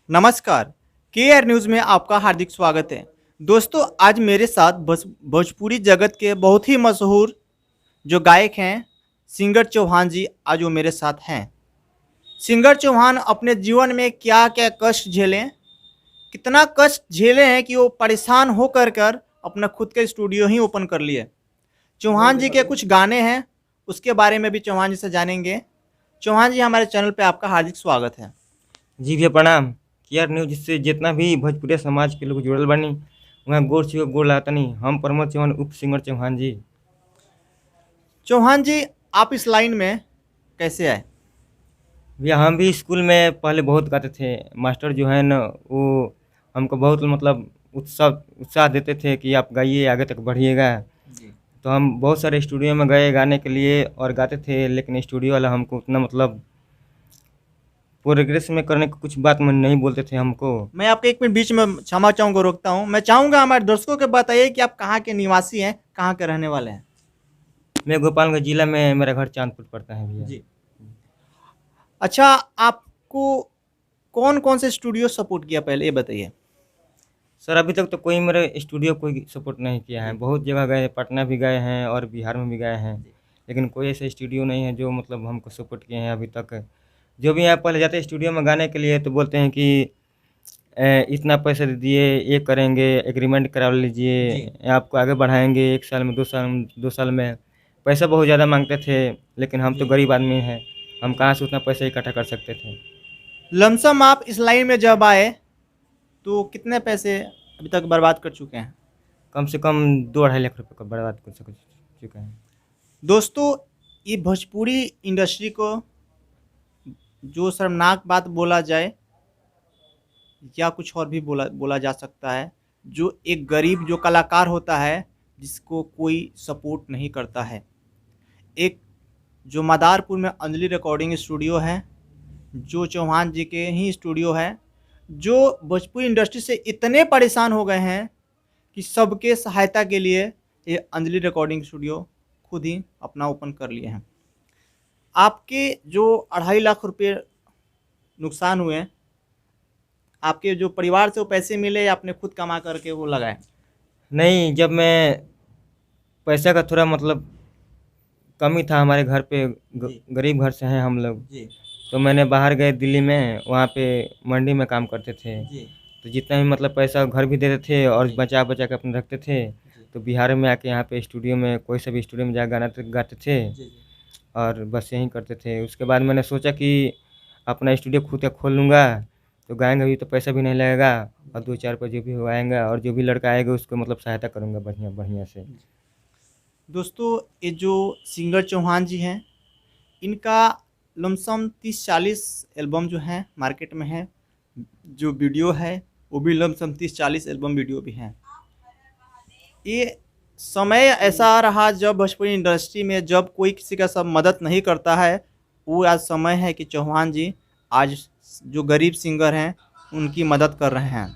नमस्कार। के R news में आपका हार्दिक स्वागत है। दोस्तों, आज मेरे साथ भोजपुरी जगत के बहुत ही मशहूर जो गायक हैं, सिंगर चौहान जी, आज वो मेरे साथ हैं। सिंगर चौहान अपने जीवन में क्या-क्या कष्ट झेले, कितना कष्ट झेले हैं कि वो परेशान होकर अपना खुद का स्टूडियो ही ओपन कर लिए। चौहान जी के कुछ गाने हैं, उसके बारे में भी चौहान जी से जानेंगे। चौहान जी, हमारे चैनल पे आपका हार्दिक स्वागत है। जी भैया प्रणाम। केआर न्यूज से जितना भी भोजपुरी समाज के लोग जुड़ल बानी वहाँ गोड़ छुए गोड़ लागतनी। हम प्रमोद चौहान उप सिंगर चौहान जी। चौहान जी, आप इस लाइन में कैसे आए? भैया हम भी स्कूल में पहले बहुत गाते थे। मास्टर जो है न वो हमको बहुत मतलब उत्साह उत्साह देते थे कि आप गाइए, आगे तक बढ़िएगा। जी। तो हम बहुत सारे स्टूडियो में गए गाने के लिए और गाते थे, लेकिन स्टूडियो वाला हमको उतना मतलब प्रोग्रेस में करने की कुछ बात में नहीं बोलते थे हमको। मैं आपके 1 मिनट बीच में क्षमा चाहूँगा, रोकता हूँ। मैं चाहूँगा हमारे दर्शकों को बताइए कि आप कहाँ के निवासी हैं, कहाँ के रहने वाले हैं? मैं गोपालगंज जिला में, मेरा घर चांदपुर पड़ता है भैया। जी। अच्छा, आपको कौन-कौन से स्टूडियो सपोर्ट किया पहले ये बताइए? सर अभी तक तो कोई मेरे स्टूडियो कोई सपोर्ट नहीं किया है। बहुत जगह गए, पटना भी गए हैं और बिहार में भी गए हैं, लेकिन कोई ऐसा स्टूडियो नहीं है जो मतलब हमको सपोर्ट किए हैं अभी तक। जो भी यहाँ पहले जाते हैं स्टूडियो में गाने के लिए तो बोलते हैं कि इतना पैसा दे दिए, ये करेंगे, एग्रीमेंट करा जी। लीजिए, आपको आगे बढ़ाएंगे 1 साल में, 2 साल में। पैसा बहुत ज़्यादा मांगते थे, लेकिन हम तो जी। गरीब आदमी हैं, हम कहाँ से उतना पैसा इकट्ठा कर सकते थे। लमसम आप इस लाइन में जब आए, तो कितने पैसे अभी तक बर्बाद कर चुके हैं? कम से कम 2 ढाई लाख रुपये का बर्बाद कर चुके हैं। दोस्तों, ये भोजपुरी इंडस्ट्री को जो शर्मनाक बात बोला जाए या कुछ और भी बोला बोला जा सकता है, जो एक गरीब जो कलाकार होता है, जिसको कोई सपोर्ट नहीं करता है। एक जो मदारपुर में अंजलि रिकॉर्डिंग स्टूडियो है, जो चौहान जी के ही स्टूडियो है, जो भोजपुरी इंडस्ट्री से इतने परेशान हो गए हैं कि सबके सहायता के लिए ये अंजलि रिकॉर्डिंग स्टूडियो खुद ही अपना ओपन कर लिए हैं। आपके जो 2.5 लाख रुपए नुकसान हुए, आपके जो परिवार से वो पैसे मिले या आपने खुद कमा करके वो लगाए? नहीं, जब मैं पैसा का थोड़ा मतलब कमी था हमारे घर पे, जी। गरीब घर से हैं हम लोग, जी। तो मैंने बाहर गए दिल्ली में, वहाँ पे मंडी में काम करते थे। जी। तो जितना भी मतलब पैसा घर भी देते थे और जी। बचा बचा के अपने रखते थे। जी। तो बिहार में आके यहाँ पे स्टूडियो में कोई सा भी स्टूडियो में जाकर गाना गाते थे जी। जी। और बस यही करते थे। उसके बाद मैंने सोचा कि अपना स्टूडियो खुद का खोल लूँगा, तो गाएंगे भी तो पैसा भी नहीं लगेगा और 2 4 रुपये जो भी हो आएंगे, और जो भी लड़का आएगा उसको मतलब सहायता करूँगा बढ़िया बढ़िया से। दोस्तों, ये जो सिंगर चौहान जी हैं, इनका लमसम 30-40 एल्बम जो हैं मार्केट में है। जो वीडियो है वो भी लमसम 30-40 एल्बम वीडियो भी हैं। ये समय ऐसा रहा जब भोजपुरी इंडस्ट्री में जब कोई किसी का सब मदद नहीं करता है, वो आज समय है कि चौहान जी आज जो गरीब सिंगर हैं उनकी मदद कर रहे हैं।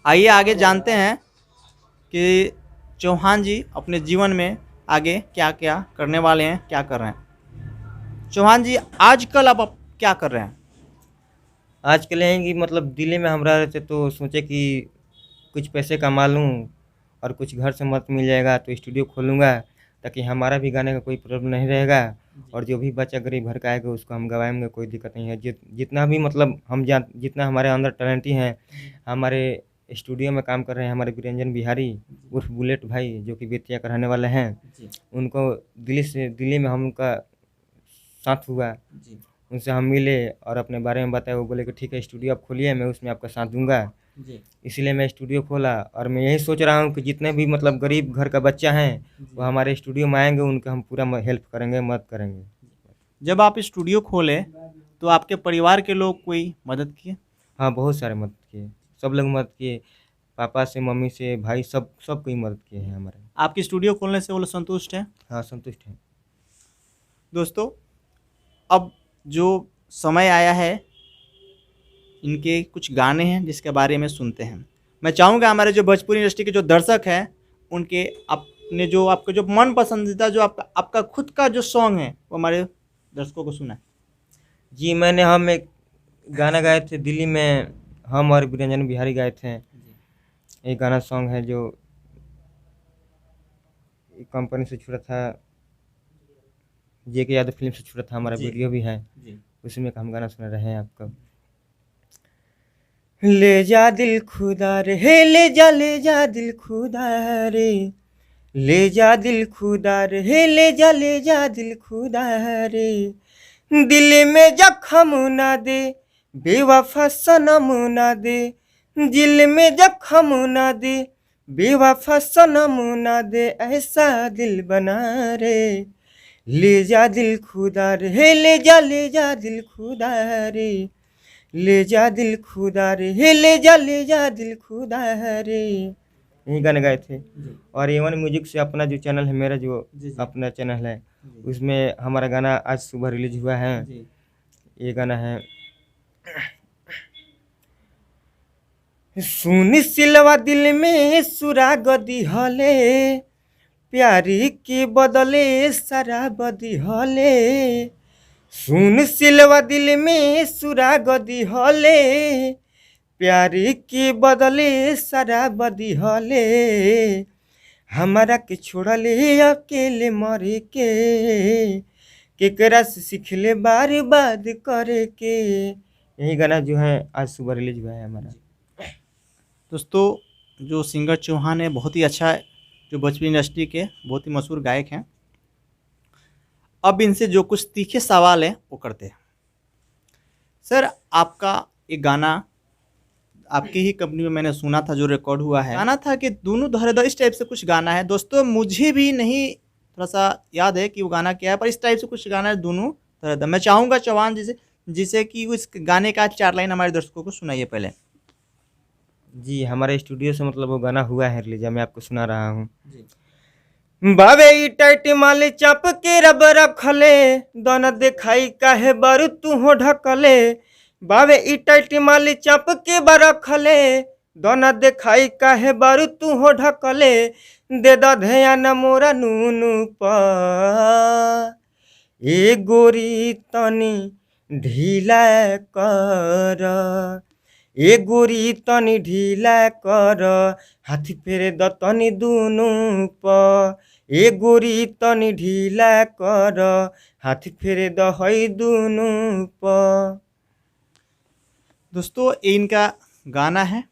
आइए आगे जानते हैं कि चौहान जी अपने जीवन में आगे क्या-क्या करने वाले हैं, क्या कर रहे हैं। चौहान जी, आजकल आप क्या कर रहे हैं? आज के लिए हैं कि मतलब दिल्ली में हम रह रहे थे तो सोचे कि कुछ पैसे कमा लूँ और कुछ घर से मदद मिल जाएगा तो स्टूडियो खोलूँगा, ताकि हमारा भी गाने का कोई प्रॉब्लम नहीं रहेगा। और जो भी बच्चा गरीब घर का आएगा उसको हम गवाएँगे, कोई दिक्कत नहीं है। जितना भी मतलब जितना हमारे अंदर टैलेंटी हैं, हमारे स्टूडियो में काम कर रहे हैं हमारे बिरंजन बिहारी उर्फ बुलेट भाई, जो कि बेतिया का रहने वाले हैं। जी। उनको दिल्ली में हम उनका साथ हुआ, जी। उनसे हम मिले और अपने बारे में बताया। वो बोले कि ठीक है स्टूडियो आप खोलिए, मैं उसमें आपका साथ दूँगा। जी। इसीलिए मैं स्टूडियो खोला और मैं यही सोच रहा हूँ कि जितने भी मतलब गरीब घर का बच्चा हैं वो हमारे स्टूडियो में आएँगे, उनका हम पूरा हेल्प करेंगे, मदद करेंगे। जब आप स्टूडियो खोले तो आपके परिवार के लोग कोई मदद किए? हाँ, बहुत सारे मदद किए, सब लोग मदद किए, पापा से, मम्मी से, भाई, सब कोई मदद किए हैं हमारे। आपकी स्टूडियो खोलने से वो लोग संतुष्ट हैं? हाँ, संतुष्ट हैं। दोस्तों, अब जो समय आया है, इनके कुछ गाने हैं जिसके बारे में सुनते हैं। मैं चाहूँगा हमारे जो भोजपुरी इंडस्ट्री के जो दर्शक हैं, उनके अपने जो आपके जो मन पसंदीदा जो आपका आपका खुद का जो सॉन्ग है, वो हमारे दर्शकों को सुनाएँ। जी मैंने हम एक गाना गाए थे दिल्ली में, हम और बिरंजन बिहारी गाए थे। एक गाना सॉन्ग है जो एक कंपनी से छुड़ा था, जेके यादव फिल्म से छुड़ा था, हमारा जी वीडियो भी है, जी उसी में का हम गाना सुना रहे हैं आपको। ले जा दिल खुदा रे, ले जा दिल खुदा रे, ले जा दिल खुदा रे, ले जा दिल खुदा रे, दिल में जख्म ना दे, बेवफा सनम ना दे, दिल में जख्म ना दे, बेवफा सनम ना दे, ऐसा दिल बना रे, ले जा दिल खुदा रे, ले जा दिल खुदा रे, ले जा दिल खुदा रे, ले जा दिल खुदा रे, यही गाने गाए थे। और A1 म्यूजिक से अपना जो चैनल है, मेरा जो जी जी अपना चैनल है, जी उसमें हमारा गाना आज सुबह रिलीज हुआ है। जी ये गाना है, सुनी सिलवा दिल में सुराग दिहले, प्यारी के बदले शराब दिहले, सुन सिलवा दिल में सुराग दिहले, प्यारी के बदले शराब दिहले, हमारा के छोड़ले अकेले मरे के, केकरा से सीखले बर्बाद करे के। यही गाना जो है आज सुबह रिलीज हुआ है हमारा। दोस्तों जो सिंगर चौहान है बहुत ही अच्छा है, जो भोजपुरी इंडस्ट्री के बहुत ही मशहूर गायक हैं। अब इनसे जो कुछ तीखे सवाल हैं वो करते हैं। सर आपका एक गाना आपकी ही कंपनी में मैंने सुना था जो रिकॉर्ड हुआ है, गाना था कि दोनों धरे इस टाइप से कुछ गाना है। दोस्तों मुझे भी नहीं थोड़ा सा याद है कि वो गाना क्या है, पर इस टाइप से कुछ गाना है दोनों धरे। मैं चाहूँगा चौहान जिसे कि उस गाने का 4 लाइन हमारे दर्शकों को सुनाइए पहले। जी हमारे स्टूडियो से मतलब वो गाना हुआ है रिलीज, मैं आपको सुना रहा हूँ। जी बावे ई टाइट माले चाप के रब रखले, दोना देखाई काहे बारू तू हो ढकले, बावे ई टाइट माले चाप के बरखले, दोना देखाई काहे बारू तू हो ढकले, दे द ध्यान मोरा नूनू पा, ए गोरी तनी ढीला कर, ए गोरी तनी ढीला कर, हाथी फेरे द तनी दुनू प, ए गोरी तनी ढीला कर, हाथी फेरे द हई दुनू प। दोस्तों ये इनका गाना है।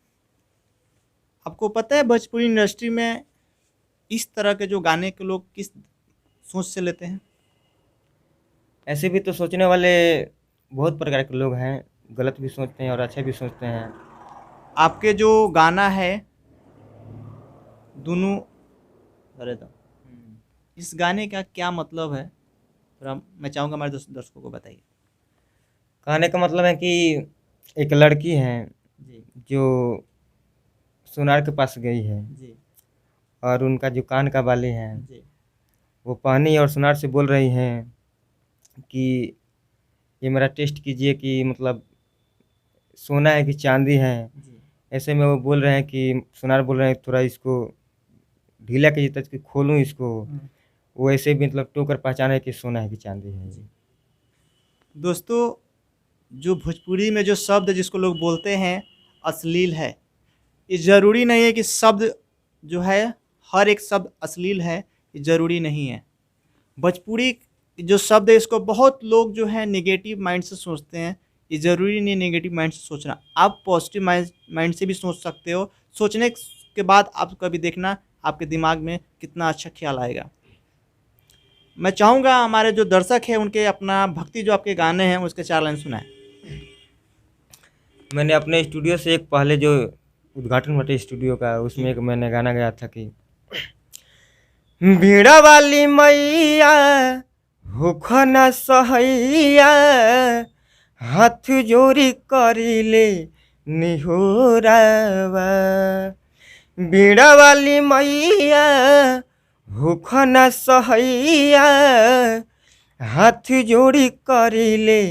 आपको पता है भोजपुरी इंडस्ट्री में इस तरह के जो गाने के लोग किस सोच से लेते हैं? ऐसे भी तो सोचने वाले बहुत प्रकार के लोग हैं, गलत भी सोचते हैं और अच्छा भी सोचते हैं। आपके जो गाना है दोनों अरे तो इस गाने का क्या मतलब है, थोड़ा मैं चाहूँगा हमारे दर्शकों को बताइए। कहने का मतलब है कि एक लड़की है जी जो सोनार के पास गई है, जी और उनका जो कान का बाली है जी वो पानी और सोनार से बोल रही हैं कि ये मेरा टेस्ट कीजिए कि मतलब सोना है कि चांदी है। जी ऐसे में वो बोल रहे हैं कि सोनार बोल रहे हैं थोड़ा इसको ढीला कीजिए ताकि खोलूँ इसको, वो ऐसे भी मतलब टोकर पहचाने कि सोना है कि चांदी है। जी दोस्तों जो भोजपुरी में जो शब्द जिसको लोग बोलते हैं अश्लील है, ये ज़रूरी नहीं है कि शब्द जो है हर एक शब्द अश्लील है, ये ज़रूरी नहीं है। भोजपुरी जो शब्द है इसको बहुत लोग जो है नेगेटिव माइंड से सोचते हैं, ये ज़रूरी नहीं नेगेटिव माइंड से सोचना। आप पॉजिटिव माइंड से भी सोच सकते हो। सोचने के बाद आप कभी देखना आपके दिमाग में कितना अच्छा ख्याल आएगा। मैं चाहूँगा हमारे जो दर्शक हैं उनके अपना भक्ति जो आपके गाने हैं उसके 4 लाइन सुनाएं। मैंने अपने स्टूडियो से एक पहले जो उद्घाटन हुआ था स्टूडियो का, उसमें एक मैंने गाना गाया था कि बीड़ा वाली मैया होखना सहैया, हाथ जोड़ी करिले निहोरावा, बीड़ा वाली मैया होखना सहैया, हाथ जोड़ी करिले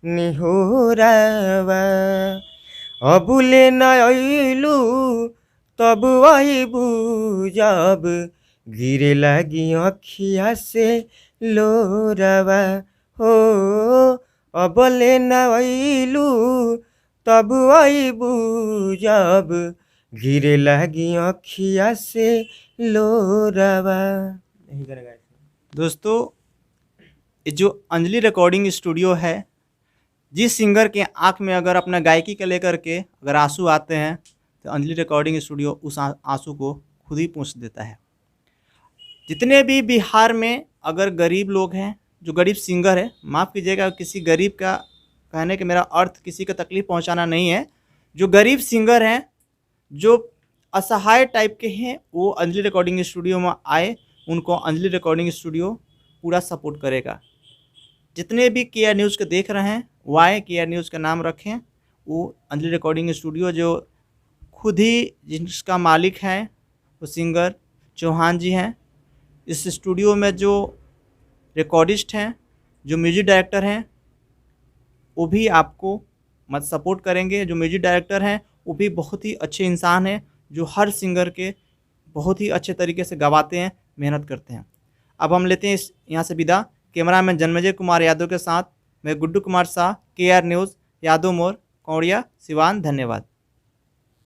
निहोरावा, अबुले न अइलू तब अइबू जब गिरे लगी अखिया से लोरावा, हो अबले न अइलू तब अइबू जब गिरे लगी अखिया से लोरावा। यही गाना गाए थे। दोस्तों, ये जो अंजलि रिकॉर्डिंग स्टूडियो है, जिस सिंगर के आंख में अगर अपना गायकी को लेकर के अगर आंसू आते हैं तो अंजलि रिकॉर्डिंग स्टूडियो उस आंसू को खुद ही पोंछ देता है। जितने भी बिहार में अगर गरीब लोग हैं, जो गरीब सिंगर है, माफ़ कीजिएगा, किसी गरीब का कहने का मेरा अर्थ किसी को तकलीफ़ पहुंचाना नहीं है, जो गरीब सिंगर हैं, जो असहाय टाइप के हैं, वो अंजलि रिकॉर्डिंग स्टूडियो में आए, उनको अंजलि रिकॉर्डिंग स्टूडियो पूरा सपोर्ट करेगा। जितने भी केआर न्यूज़ को देख रहे हैं वो आए, केआर न्यूज़ का नाम रखें। वो अंजलि रिकॉर्डिंग स्टूडियो जो खुद ही जिसका मालिक है वो सिंगर चौहान जी हैं। इस स्टूडियो में जो रिकॉर्डिस्ट हैं, जो म्यूजिक डायरेक्टर हैं, वो भी आपको सपोर्ट करेंगे। जो म्यूजिक डायरेक्टर हैं वो भी बहुत ही अच्छे इंसान हैं, जो हर सिंगर के बहुत ही अच्छे तरीके से गवाते हैं, मेहनत करते हैं। अब हम लेते हैं यहाँ से विदा। कैमरामैन जन्मेजय कुमार यादव के साथ मैं गुड्डू कुमार शाह, केआर न्यूज़, यादव मोड़, कौड़िया, सिवान। धन्यवाद।